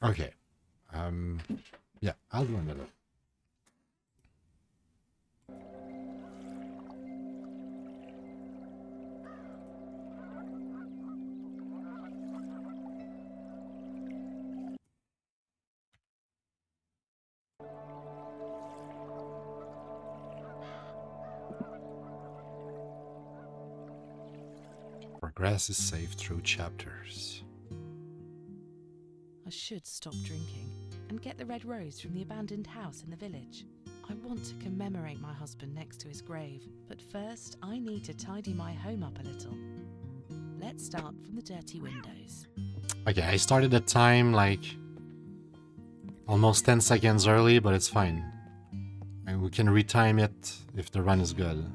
Okay. Yeah, I'll do another. Progress is saved through chapters. I should stop drinking and get the red rose from the abandoned house in the village. I want to commemorate my husband next to his grave, but first I need to tidy my home up a little. Let's start from the dirty windows. Okay, I started the time like almost 10 seconds early, but it's fine. And we can retime it if the run is good.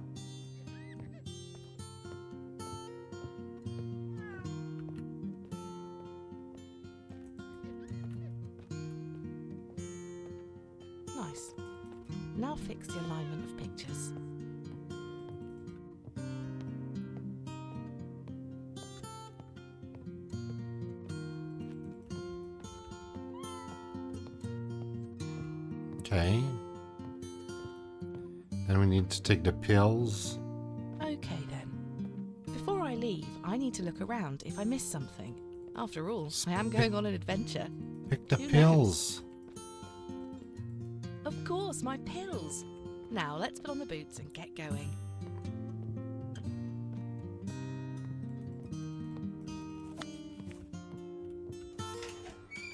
Nice. Now fix the alignment of pictures. Okay. Then we need to take the pills. Okay then. Before I leave, I need to look around if I miss something. After all, I am going on an adventure. Pick the Who pills. Of course, my pills. Now let's put on the boots and get going.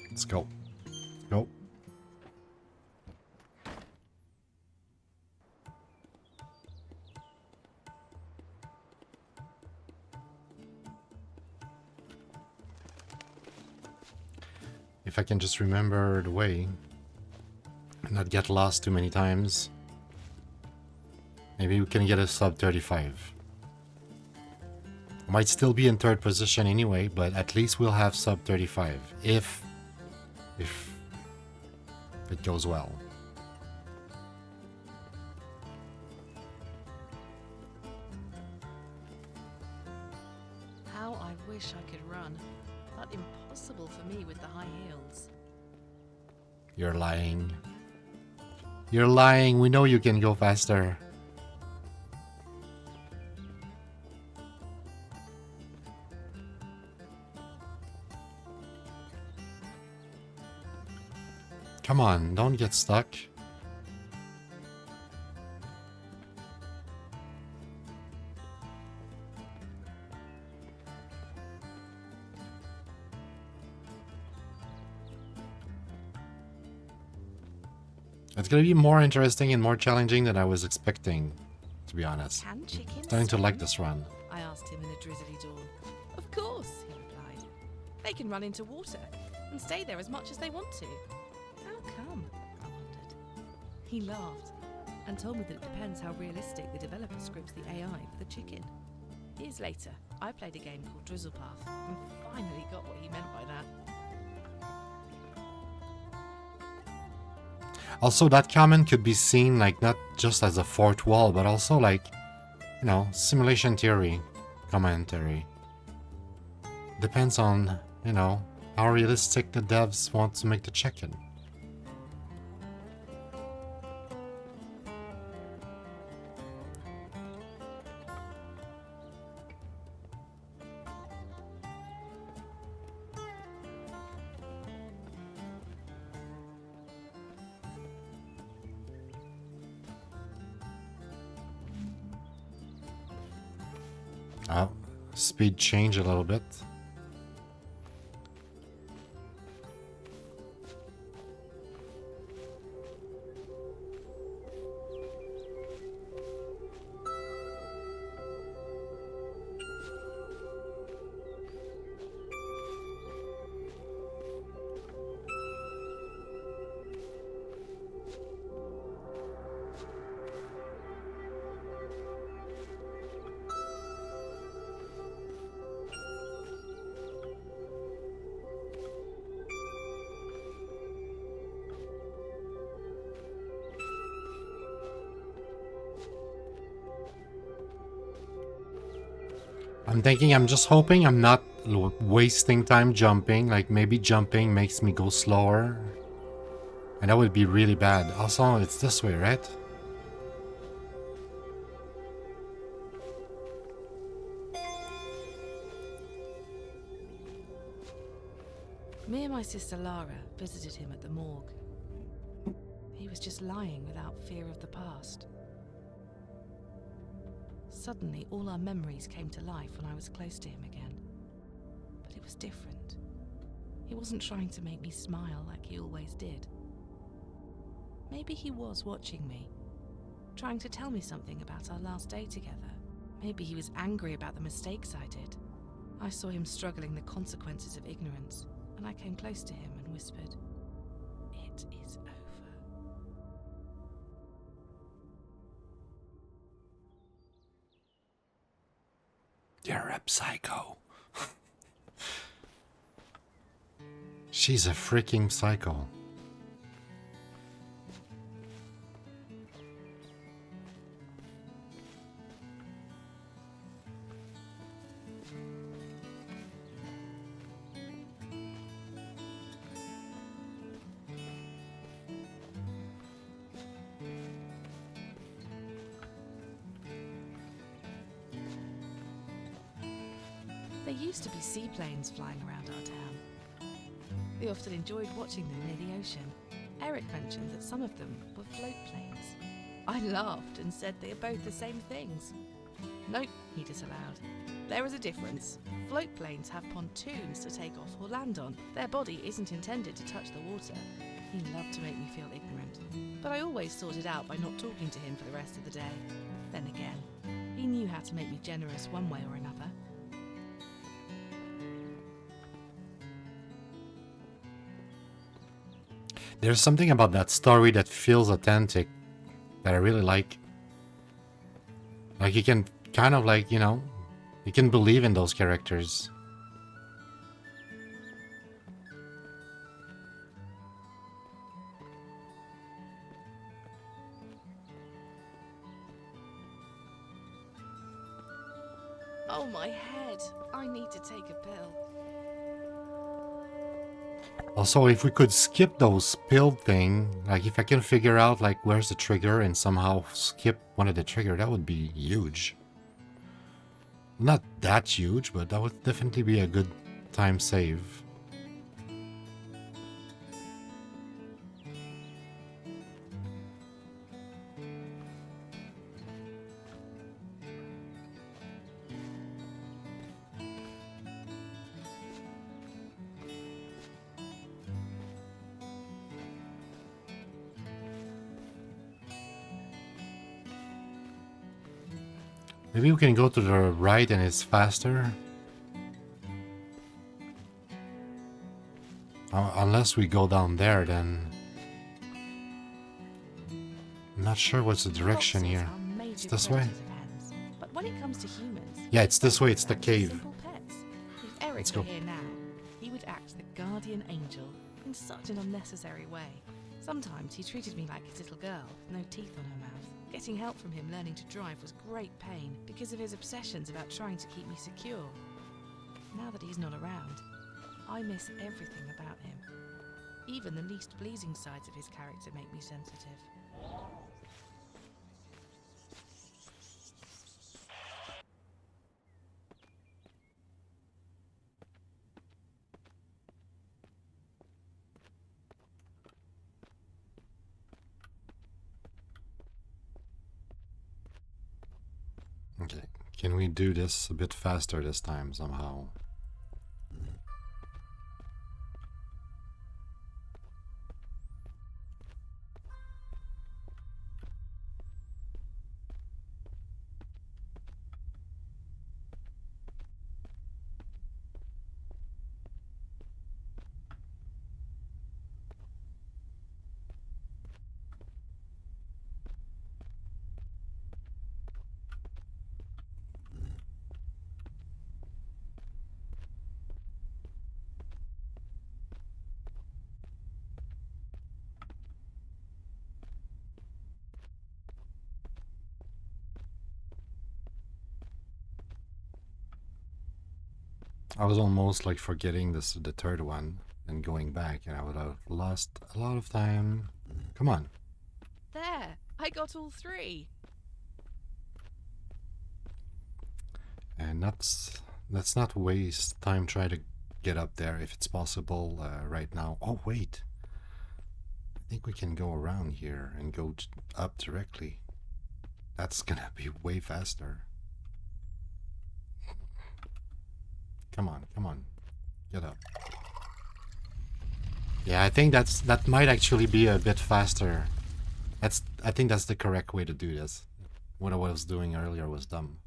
Let's go. Go. If I can just remember the way and not get lost too many times, maybe we can get a sub 35. Might still be in third position anyway, but at least we'll have sub 35 if it goes well. How I wish I could run, but impossible for me with the high heels. You're lying. You're lying. We know you can go faster. Come on, don't get stuck. It's gonna be more interesting and more challenging than I was expecting, to be honest. Can chickens Starting to like swim? this run. I asked him in a drizzly dawn. Of course, he replied. They can run into water and stay there as much as they want to. How come? I wondered. He laughed and told me that it depends how realistic the developer scripts the AI for the chicken. Years later, I played a game called Drizzlepath and finally got what he meant by that. Also, that comment could be seen like not just as a fourth wall, but also like, you know, simulation theory commentary. Depends on, you know, how realistic the devs want to make the chicken. Oh, speed change a little bit. I'm just hoping I'm not wasting time jumping. Like maybe jumping makes me go slower. And that would be really bad. Also, it's this way, right? Me and my sister Lara visited him at the morgue. He was just lying without fear of the past. Suddenly, all our memories came to life when I was close to him again. But it was different. He wasn't trying to make me smile like he always did. Maybe he was watching me, trying to tell me something about our last day together. Maybe he was angry about the mistakes I did. I saw him struggling the consequences of ignorance, and I came close to him and whispered, "It is over." You're a psycho. She's a freaking psycho. There used to be seaplanes flying around our town. We often enjoyed watching them near the ocean. Eric mentioned that some of them were float planes. I laughed and said they are both the same things. Nope, he disallowed. There is a difference. Float planes have pontoons to take off or land on. Their body isn't intended to touch the water. He loved to make me feel ignorant, but I always sorted out by not talking to him for the rest of the day. Then again, he knew how to make me generous one way or another. There's something about that story that feels authentic that I really like. Like you can kind of like, you know, you can believe in those characters. Oh, my head. I need to take a pill. Also, if we could skip those pill thing, like if I can figure out like where's the trigger and somehow skip one of the trigger, that would be huge. Not that huge, but that would definitely be a good time save. Maybe we can go to the right and it's faster. Unless we go down there, then... I'm not sure what's the direction here. It's this way? But when it comes to humans, Yeah, it's this way, it's the cave. simple pets. If Eric Let's were go. here now, he would act the guardian angel in such an unnecessary way. Sometimes he treated me like his little girl, with no teeth on her mouth. Getting help from him learning to drive was great pain because of his obsessions about trying to keep me secure. Now that he's not around, I miss everything about him. Even the least pleasing sides of his character make me sensitive. Okay, can we do this a bit faster this time somehow? I was almost like forgetting the third one and going back, and I would have lost a lot of time. Come on. There, I got all 3. And let's not waste time trying to get up there if it's possible right now. Oh wait, I think we can go around here and go up directly. That's gonna be way faster. Come on, get up. Yeah, I think that might actually be a bit faster. I think that's the correct way to do this. What I was doing earlier was dumb.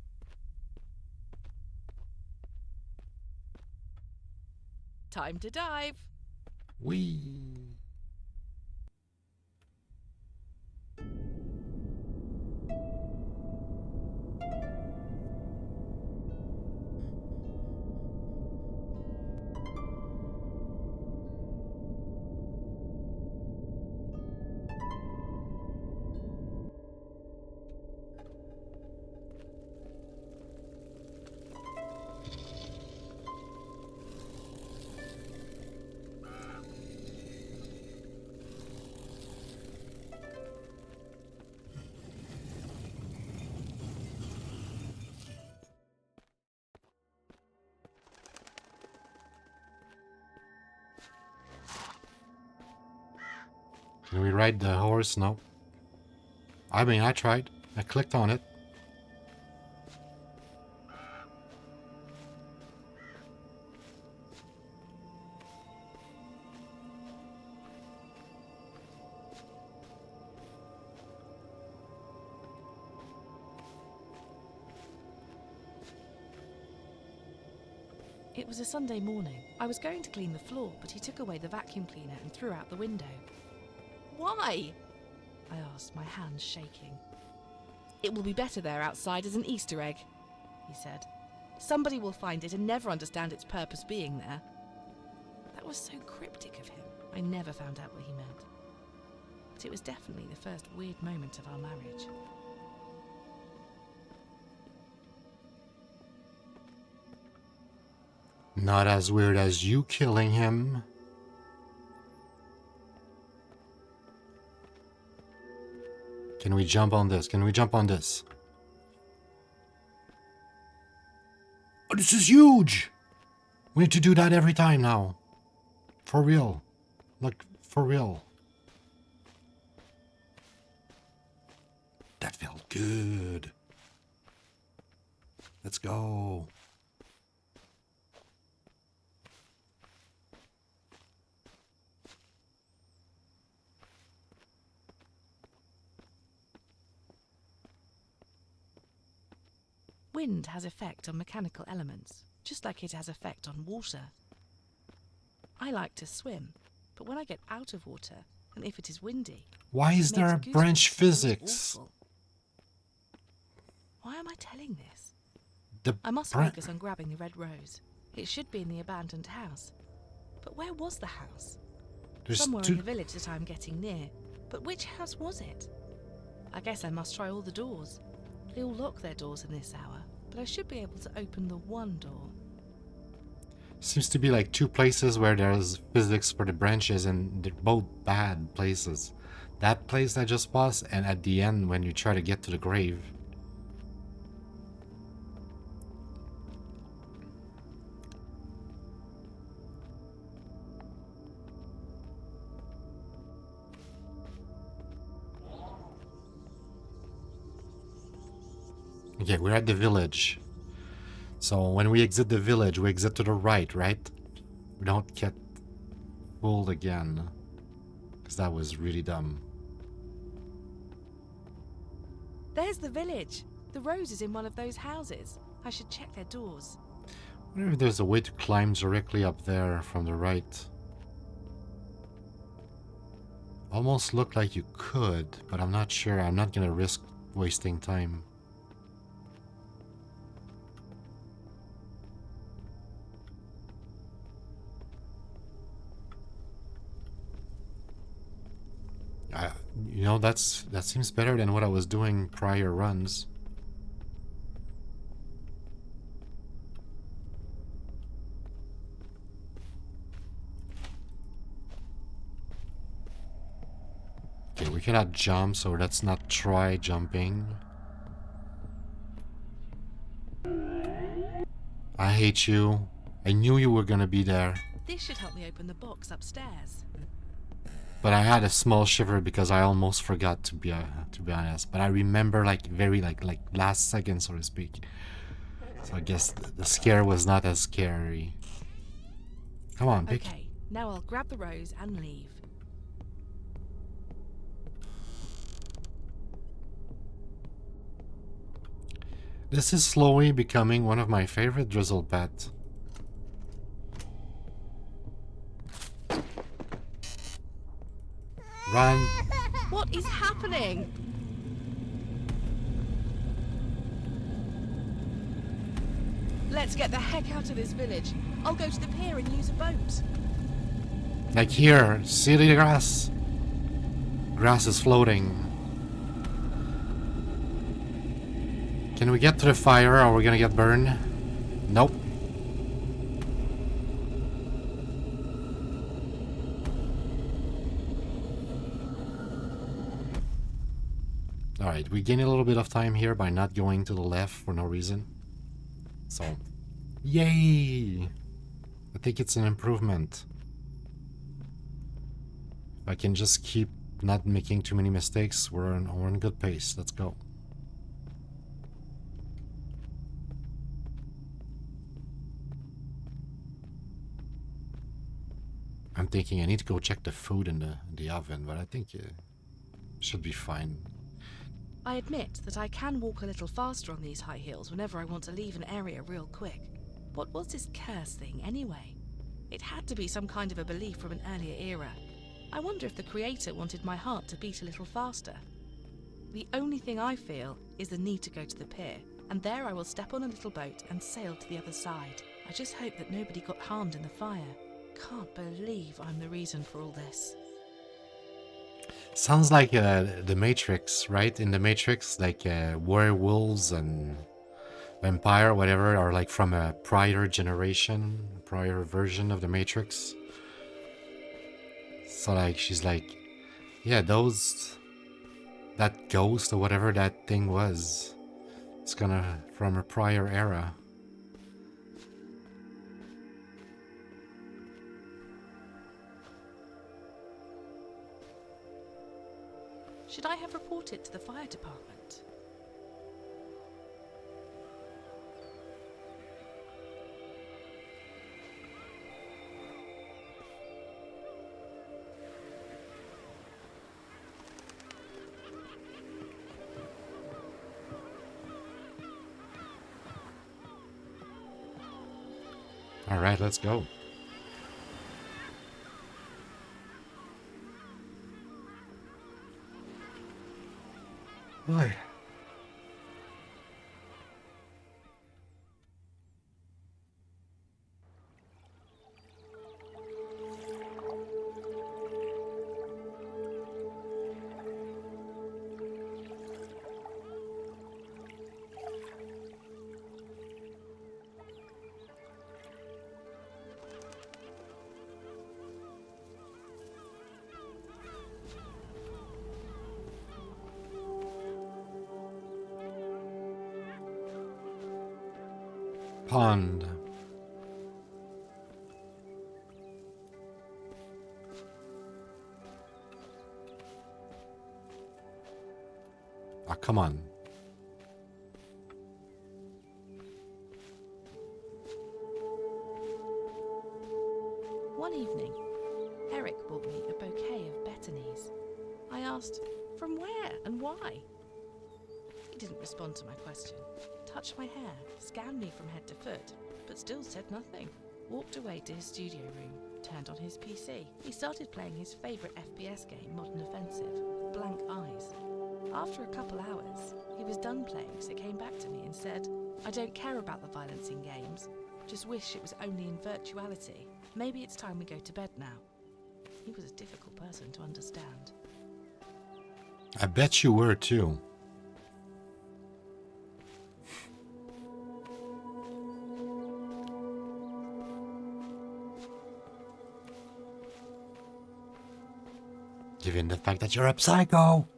Time to dive. Whee! Can we ride the horse? No. I mean, I tried. I clicked on it. It was a Sunday morning. I was going to clean the floor, but he took away the vacuum cleaner and threw out the window. Why? I asked, my hands shaking. It will be better there outside as an Easter egg, he said. Somebody will find it and never understand its purpose being there. That was so cryptic of him. I never found out what he meant. But it was definitely the first weird moment of our marriage. Not as weird as you killing him. Can we jump on this? Can we jump on this? Oh, this is huge! We need to do that every time now. For real. Like, for real. That felt good. Let's go. Wind has effect on mechanical elements, just like it has effect on water. I like to swim, but when I get out of water, and if it is windy... Why is there a branch physics? Awful. Why am I telling this? The I must focus on grabbing the red rose. It should be in the abandoned house. But where was the house? Somewhere in the village that I'm getting near. But which house was it? I guess I must try all the doors. They all lock their doors in this hour, but I should be able to open the one door. Seems to be like 2 places where there's physics for the branches, and they're both bad places. That place I just paused, and at the end when you try to get to the grave. Okay, we're at the village. So when we exit the village, we exit to the right? We don't get fooled again. Because that was really dumb. There's the village. The rose is in one of those houses. I should check their doors. I wonder if there's a way to climb directly up there from the right. Almost looked like you could, but I'm not sure. I'm not gonna risk wasting time. You know, that seems better than what I was doing prior runs. Okay, we cannot jump, so let's not try jumping. I hate you. I knew you were gonna be there. This should help me open the box upstairs. But I had a small shiver because I almost forgot, to be honest. But I remember like very like last second, so to speak. So I guess the scare was not as scary. Come on, pick. Okay, now I'll grab the rose and leave. This is slowly becoming one of my favorite Drizzlepath. Run. What is happening? Let's get the heck out of this village. I'll go to the pier and use a boat. Like here, see the grass? Grass is floating. Can we get to the fire or we're gonna get burned? Nope. Alright, we gain a little bit of time here by not going to the left for no reason. So, yay! I think it's an improvement. If I can just keep not making too many mistakes, we're on good pace. Let's go. I'm thinking I need to go check the food in the oven, but I think it should be fine. I admit that I can walk a little faster on these high heels whenever I want to leave an area real quick. What was this curse thing anyway? It had to be some kind of a belief from an earlier era. I wonder if the creator wanted my heart to beat a little faster. The only thing I feel is the need to go to the pier, and there I will step on a little boat and sail to the other side. I just hope that nobody got harmed in the fire. Can't believe I'm the reason for all this. Sounds like the Matrix, right? In the Matrix, like werewolves and vampire, whatever, are like from a prior generation, prior version of the Matrix. So like she's like, yeah, that ghost or whatever that thing was, it's gonna from a prior era. Should I have reported to the fire department? All right, let's go. Why? Pond. Ah, come on. One evening, Eric bought me a bouquet of betonies. I asked, from where and why? He didn't respond to my question, touched my hair, scanned me from head to foot, but still said nothing. Walked away to his studio room, turned on his PC. He started playing his favourite FPS game, Modern Offensive, with blank eyes. After a couple hours, he was done playing, so came back to me and said, I don't care about the violence in games, just wish it was only in virtuality. Maybe it's time we go to bed now. He was a difficult person to understand. I bet you were too. Given the fact that you're a psycho.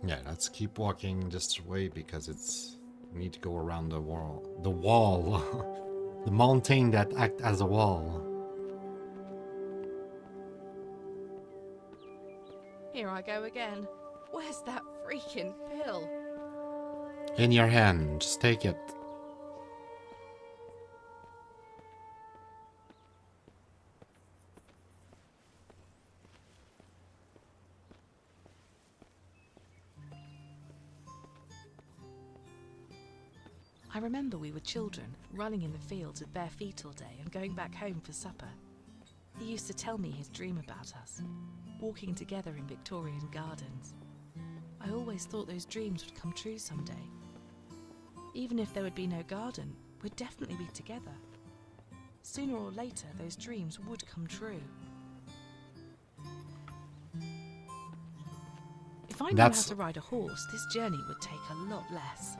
Yeah, let's keep walking this way because it's... We need to go around the wall. The wall. The mountain that act as a wall. Here I go again. Where's that freaking pill? In your hand, just take it. I remember we were children, running in the fields with bare feet all day and going back home for supper. He used to tell me his dream about us, walking together in Victorian gardens. I always thought those dreams would come true someday. Even if there would be no garden, we'd definitely be together. Sooner or later, those dreams would come true. If I knew how to ride a horse, this journey would take a lot less.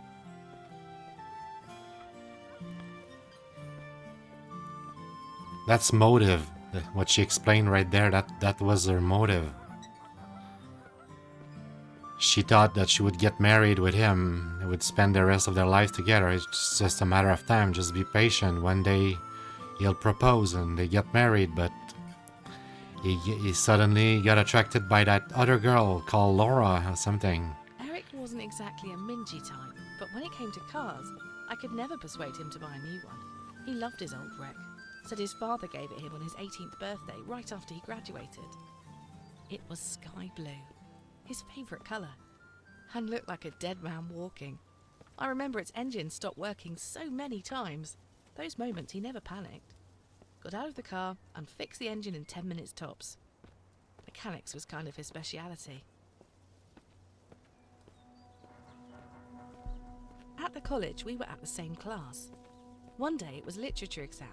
That's motive. What she explained right there, that was her motive. She thought that she would get married with him. They would spend the rest of their life together. It's just a matter of time. Just be patient. One day he'll propose and they get married, but he suddenly got attracted by that other girl called Laura or something. Eric wasn't exactly a mingy type, but when it came to cars, I could never persuade him to buy a new one. He loved his old wreck. Said his father gave it him on his 18th birthday, right after he graduated. It was sky blue, his favourite colour, and looked like a dead man walking. I remember its engine stopped working so many times. Those moments he never panicked. Got out of the car and fixed the engine in 10 minutes tops. Mechanics was kind of his speciality. At the college, we were at the same class. One day it was literature exam,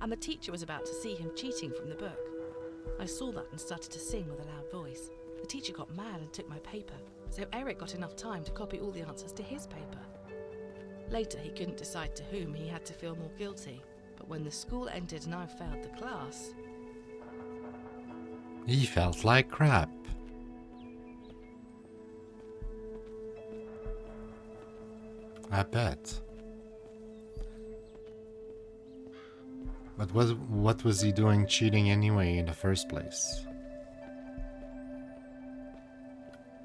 and the teacher was about to see him cheating from the book. I saw that and started to sing with a loud voice. The teacher got mad and took my paper, so Eric got enough time to copy all the answers to his paper. Later, he couldn't decide to whom he had to feel more guilty, but when the school ended and I failed the class... He felt like crap. I bet. But what was he doing cheating anyway in the first place?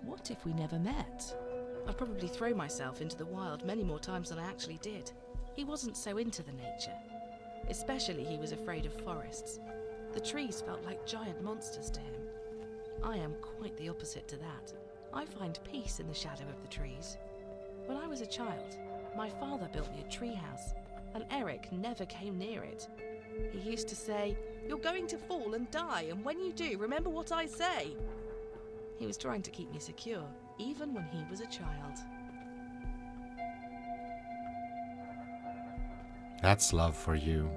What if we never met? I'd probably throw myself into the wild many more times than I actually did. He wasn't so into the nature. Especially he was afraid of forests. The trees felt like giant monsters to him. I am quite the opposite to that. I find peace in the shadow of the trees. When I was a child, my father built me a treehouse, and Eric never came near it. He used to say, "You're going to fall and die, and when you do, remember what I say." He was trying to keep me secure, even when he was a child. That's love for you.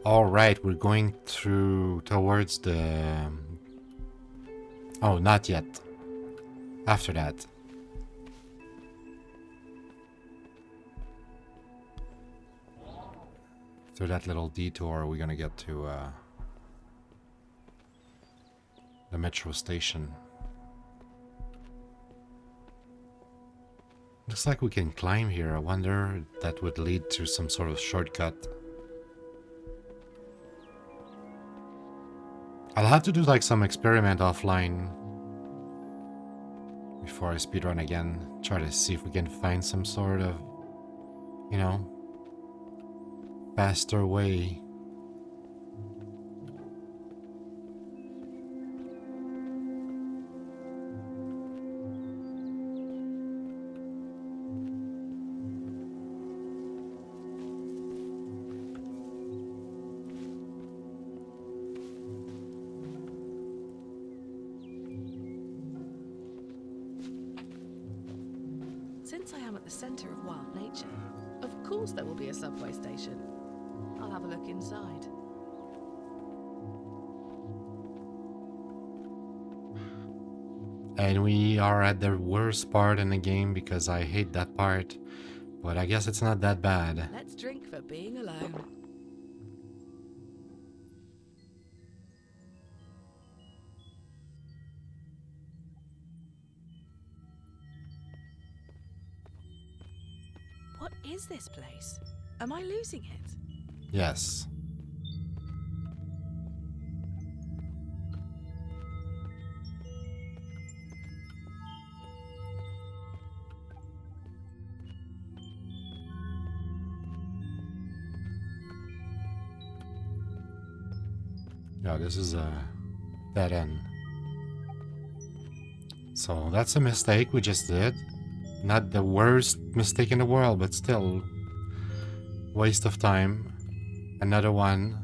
All right, we're going towards the... Oh, not yet. After that. Through that little detour, we're gonna get to the metro station. Looks like we can climb here. I wonder if that would lead to some sort of shortcut. I'll have to do like some experiment offline before I speedrun again. Try to see if we can find some sort of, you know, faster way. Since I am at the centre of wild nature, of course there will be a subway station. I'll have a look inside. And we are at the worst part in the game because I hate that part. But I guess it's not that bad. Let's drink for being alone. What is this place? Am I losing it? Yes. Yeah, this is a dead end. So that's a mistake we just did. Not the worst mistake in the world, but still waste of time. Another one.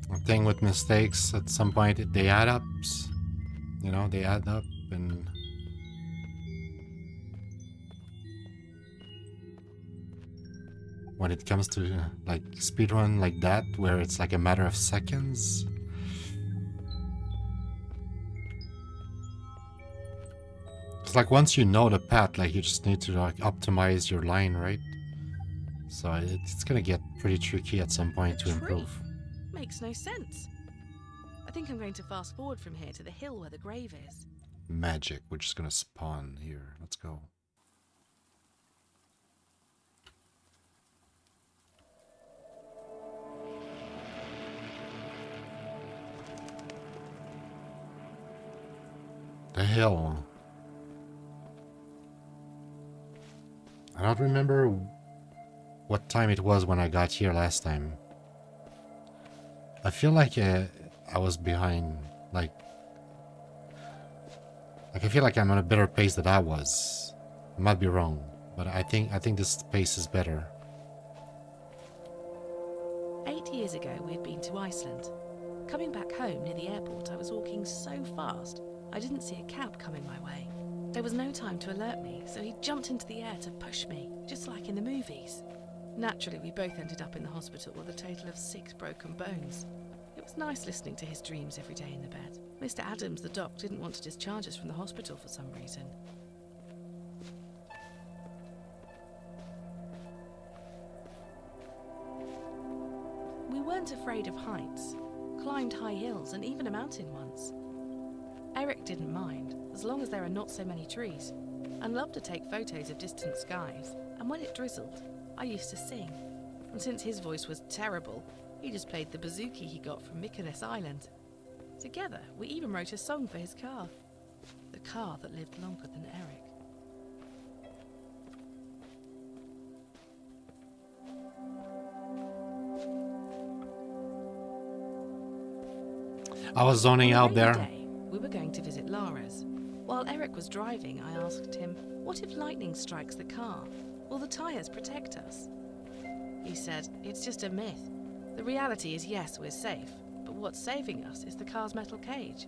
The thing with mistakes, at some point they add up. You know, they add up and when it comes to like speedrun like that, where it's like a matter of seconds, it's like once you know the path, like you just need to like optimize your line, right? So it's gonna get pretty tricky at some point to improve. Makes no sense. I think I'm going to fast forward from here to the hill where the grave is. Magic, we're just gonna spawn here. Let's go. The hill. I don't remember what time it was when I got here last time. I feel like I was behind, like I feel like I'm on a better pace than I was. I might be wrong, but I think this pace is better. 8 years ago, we had been to Iceland. Coming back home near the airport, I was walking so fast, I didn't see a cab coming my way. There was no time to alert me, so he jumped into the air to push me, just like in the movies. Naturally, we both ended up in the hospital with a total of 6 broken bones. It was nice listening to his dreams every day in the bed. Mr. Adams, the doc, didn't want to discharge us from the hospital for some reason. We weren't afraid of heights, climbed high hills and even a mountain once. Eric didn't mind, as long as there are not so many trees, and loved to take photos of distant skies, and when it drizzled, I used to sing. And since his voice was terrible, he just played the bouzouki he got from Mykonos Island. Together, we even wrote a song for his car. The car that lived longer than Eric. I was zoning out there. Day, we were going to visit Lara's. While Eric was driving, I asked him, what if lightning strikes the car? Will the tyres protect us? He said, it's just a myth. The reality is, yes, we're safe, but what's saving us is the car's metal cage.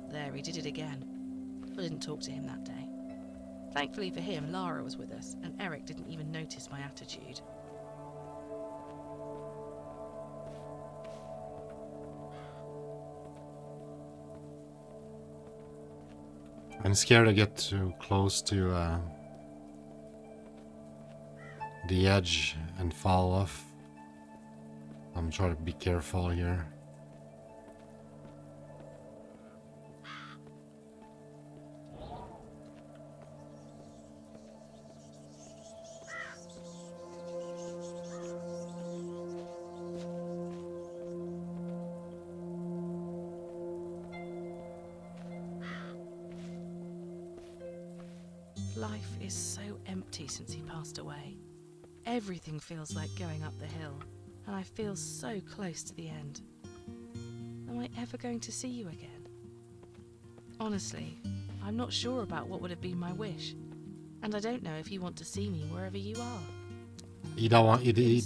There, he did it again. I didn't talk to him that day. Thankfully for him, Lara was with us, and Eric didn't even notice my attitude. I'm scared to get too close to the edge and fall off. I'm trying to be careful here. Life is so empty since he passed away. Everything feels like going up the hill, and I feel so close to the end. Am I ever going to see you again? Honestly, I'm not sure about what would have been my wish, and I don't know if you want to see me wherever you are. He don't want.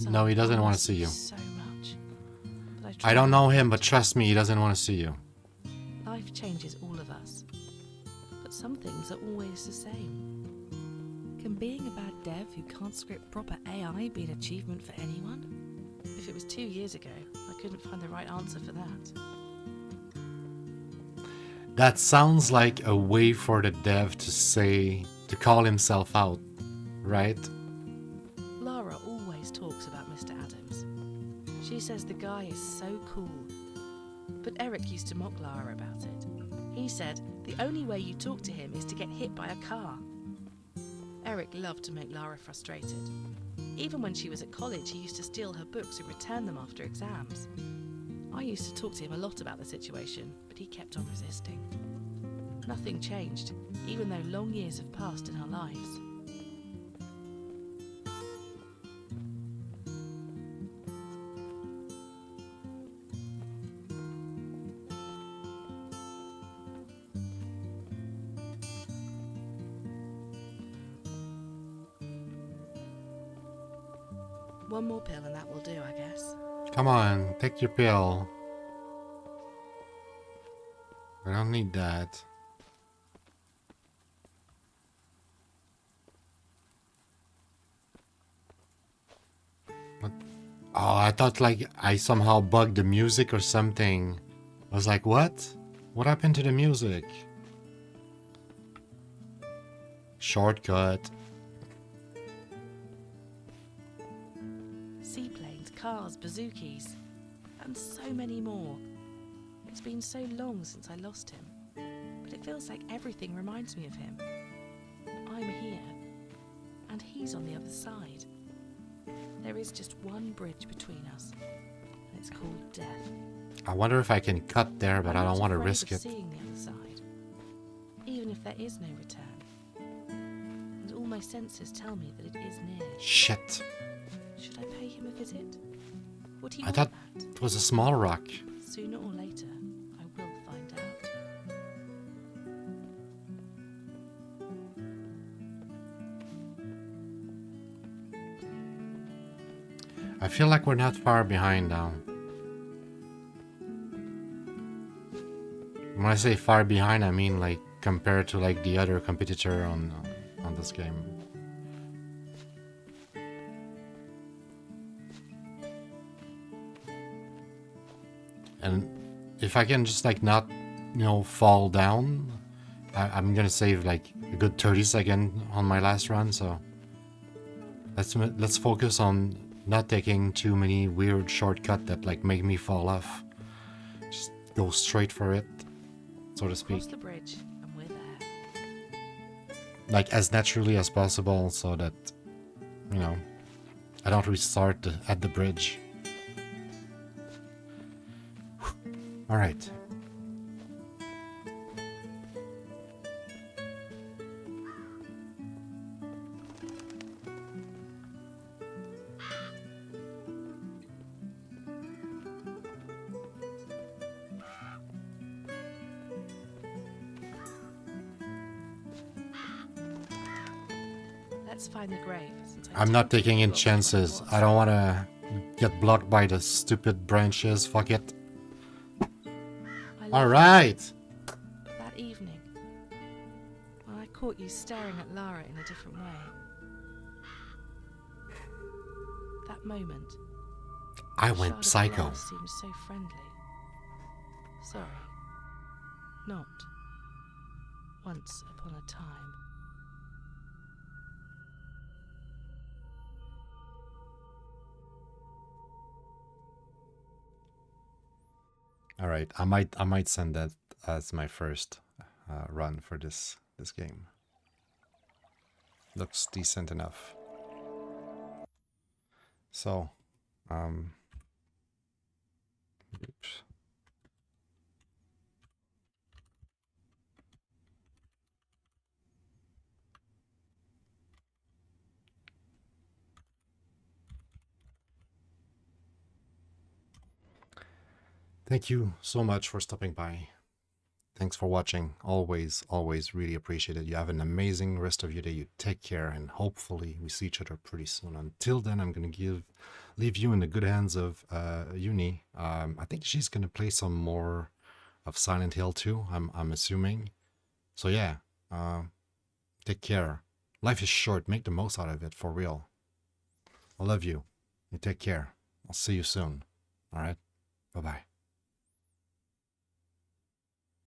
No, he doesn't want to see you. So much. But I don't know him, but trust me, he doesn't want to see you. Life changes all of us, but some things are always the same. Can being a bad dev who can't script proper AI be an achievement for anyone? If it was 2 years ago, I couldn't find the right answer for that. That sounds like a way for the dev to call himself out, right? Lara always talks about Mr. Adams. She says the guy is so cool. But Eric used to mock Lara about it. He said the only way you talk to him is to get hit by a car. Eric loved to make Lara frustrated. Even when she was at college, he used to steal her books and return them after exams. I used to talk to him a lot about the situation, but he kept on resisting. Nothing changed, even though long years have passed in our lives. One more pill and that will do, I guess. Come on, take your pill. I don't need that. What? Oh, I thought like I somehow bugged the music or something. I was like, what? What happened to the music? Shortcut. Seaplanes, cars, bazookies, and so many more. It's been so long since I lost him, but it feels like everything reminds me of him. I'm here, and he's on the other side. There is just one bridge between us, and it's called death. I wonder if I can cut there, but I don't want to risk it. Seeing the other side, even if there is no return, and all my senses tell me that it is near. Shit. Should I pay him a visit? Would he I want thought that? it was a small rock. Sooner or later, I will find out. I feel like we're not far behind now. When I say far behind, I mean like compared to like the other competitor on this game. And if I can just like not, fall down, I'm gonna save like a good 30 seconds on my last run. So let's focus on not taking too many weird shortcuts that like make me fall off. Just go straight for it, so to speak. Cross the bridge, and we're there. Like as naturally as possible, so that I don't restart at the bridge. All right. Let's find the grave. I'm not taking in chances. I don't want to get blocked by the stupid branches. Fuck it. All right. That evening, when I caught you staring at Lara in a different way. That moment. I went psycho. Seemed so friendly. Sorry. Not once upon a time. All right, I might send that as my first run for this game. Looks decent enough. So, oops. Thank you so much for stopping by. Thanks for watching. Always, always really appreciate it. You have an amazing rest of your day. You take care, and hopefully we see each other pretty soon. Until then, I'm gonna leave you in the good hands of Uni. I think she's gonna play some more of Silent Hill too. I'm assuming. So yeah, take care. Life is short. Make the most out of it, for real. I love you. You take care. I'll see you soon. All right. Bye bye.